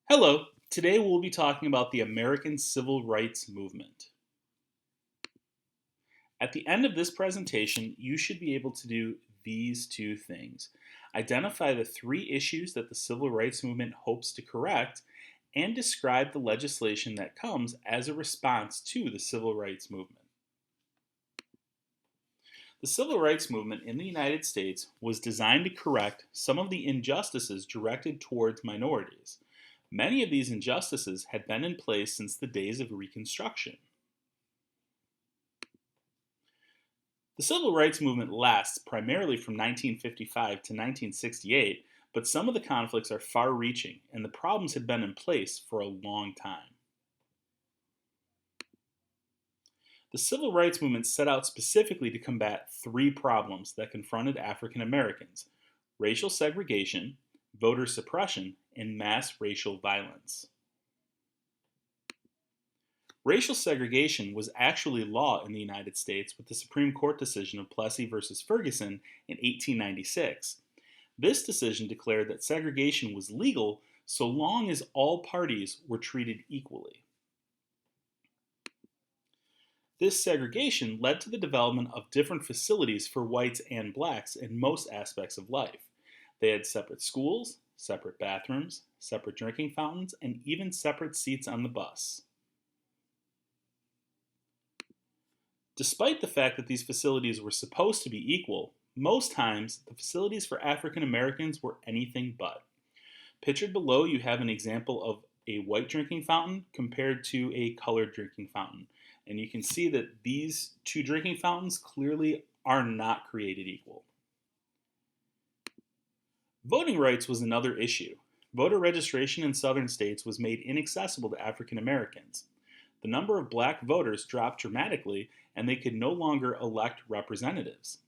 Hello, today we'll be talking about the American Civil Rights Movement. At the end of this presentation, you should be able to do these two things. Identify the three issues that the Civil Rights Movement hopes to correct, and describe the legislation that comes as a response to the Civil Rights Movement. The Civil Rights Movement in the United States was designed to correct some of the injustices directed towards minorities. Many of these injustices had been in place since the days of Reconstruction. The Civil Rights Movement lasts primarily from 1955 to 1968, but some of the conflicts are far reaching, and the problems had been in place for a long time. The Civil Rights Movement set out specifically to combat three problems that confronted African Americans: racial segregation, voter suppression, and mass racial violence. Racial segregation was actually law in the United States with the Supreme Court decision of Plessy v. Ferguson in 1896. This decision declared that segregation was legal so long as all parties were treated equally. This segregation led to the development of different facilities for whites and blacks in most aspects of life. They had separate schools, separate bathrooms, separate drinking fountains, and even separate seats on the bus. Despite the fact that these facilities were supposed to be equal, most times the facilities for African Americans were anything but. Pictured below, you have an example of a white drinking fountain compared to a colored drinking fountain. And you can see that these two drinking fountains clearly are not created equal. Voting rights was another issue. Voter registration in southern states was made inaccessible to African Americans. The number of black voters dropped dramatically, and they could no longer elect representatives.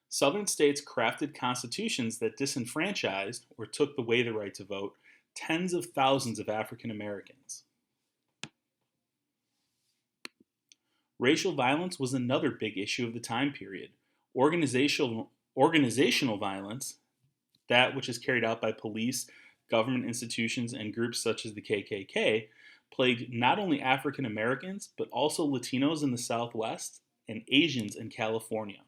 Southern states crafted constitutions that disenfranchised, or took away the right to vote, tens of thousands of African Americans. Racial violence was another big issue of the time period. Organizational violence, that which is carried out by police, government institutions, and groups such as the KKK, plagued not only African Americans, but also Latinos in the Southwest and Asians in California.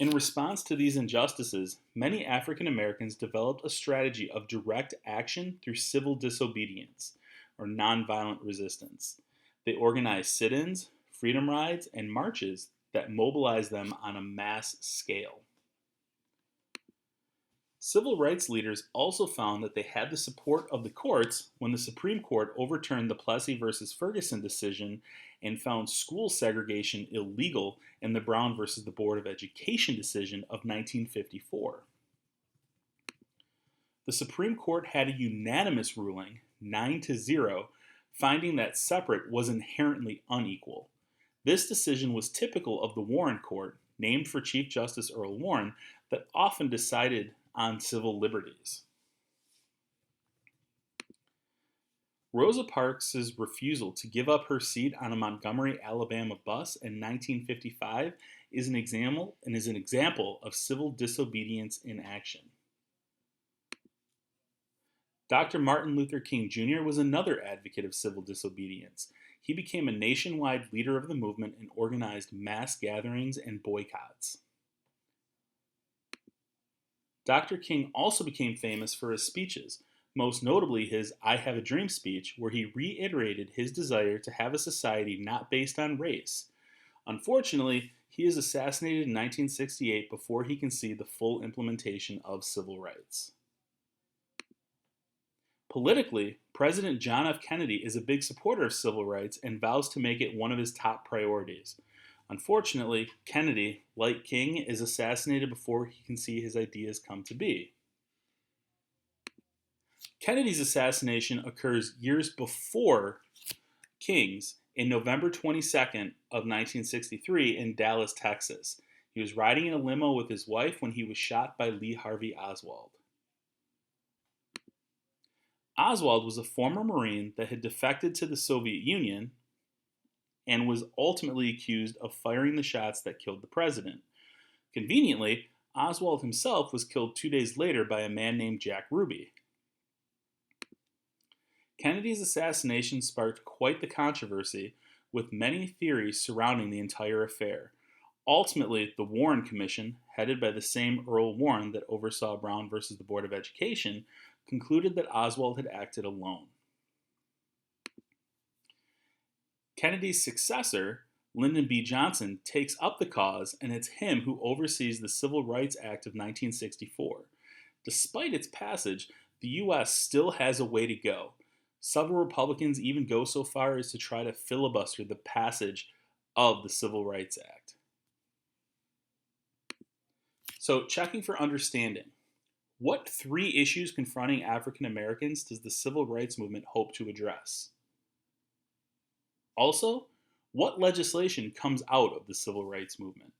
In response to these injustices, many African Americans developed a strategy of direct action through civil disobedience, or nonviolent resistance. They organized sit-ins, freedom rides, and marches that mobilized them on a mass scale. Civil rights leaders also found that they had the support of the courts when the Supreme Court overturned the Plessy v. Ferguson decision and found school segregation illegal in the Brown v. the Board of Education decision of 1954. The Supreme Court had a unanimous ruling, 9-0, finding that separate was inherently unequal. This decision was typical of the Warren Court, named for Chief Justice Earl Warren, that often decided on civil liberties. Rosa Parks' refusal to give up her seat on a Montgomery, Alabama bus in 1955 is an example of civil disobedience in action. Dr. Martin Luther King Jr. was another advocate of civil disobedience. He became a nationwide leader of the movement and organized mass gatherings and boycotts. Dr. King also became famous for his speeches, most notably his I Have a Dream speech, where he reiterated his desire to have a society not based on race. Unfortunately, he is assassinated in 1968 before he can see the full implementation of civil rights. Politically, President John F. Kennedy is a big supporter of civil rights and vows to make it one of his top priorities. Unfortunately, Kennedy, like King, is assassinated before he can see his ideas come to be. Kennedy's assassination occurs years before King's in November 22nd of 1963 in Dallas, Texas. He was riding in a limo with his wife when he was shot by Lee Harvey Oswald. Oswald was a former Marine that had defected to the Soviet Union and was ultimately accused of firing the shots that killed the president. Conveniently, Oswald himself was killed 2 days later by a man named Jack Ruby. Kennedy's assassination sparked quite the controversy, with many theories surrounding the entire affair. Ultimately, the Warren Commission, headed by the same Earl Warren that oversaw Brown versus the Board of Education, concluded that Oswald had acted alone. Kennedy's successor, Lyndon B. Johnson, takes up the cause, and it's him who oversees the Civil Rights Act of 1964. Despite its passage, the U.S. still has a way to go. Several Republicans even go so far as to try to filibuster the passage of the Civil Rights Act. So, checking for understanding. What three issues confronting African Americans does the Civil Rights Movement hope to address? Also, what legislation comes out of the Civil Rights Movement?